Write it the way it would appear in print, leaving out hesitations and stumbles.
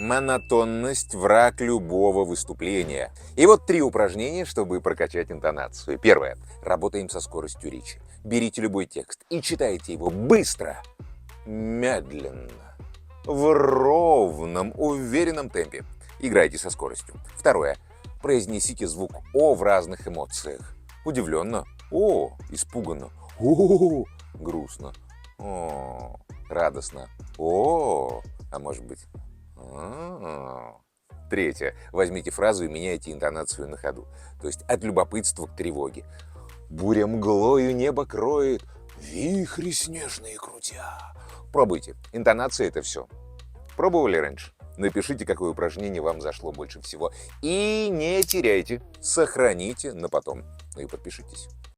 Монотонность – враг любого выступления. И вот 3 упражнения, чтобы прокачать интонацию. Первое. Работаем со скоростью речи. Берите любой текст и читайте его быстро, медленно, в ровном, уверенном темпе. Играйте со скоростью. Второе. Произнесите звук «о» в разных эмоциях. Удивленно. «О». Испуганно. «О». Грустно. «О». Радостно. «О». А может быть... Третье. Возьмите фразу и меняйте интонацию на ходу. То есть от любопытства к тревоге. Буря мглою небо кроет, вихри снежные крутя. Пробуйте. Интонация — это все. Пробовали раньше? Напишите, какое упражнение вам зашло больше всего. И не теряйте. Сохраните на потом. Ну и подпишитесь.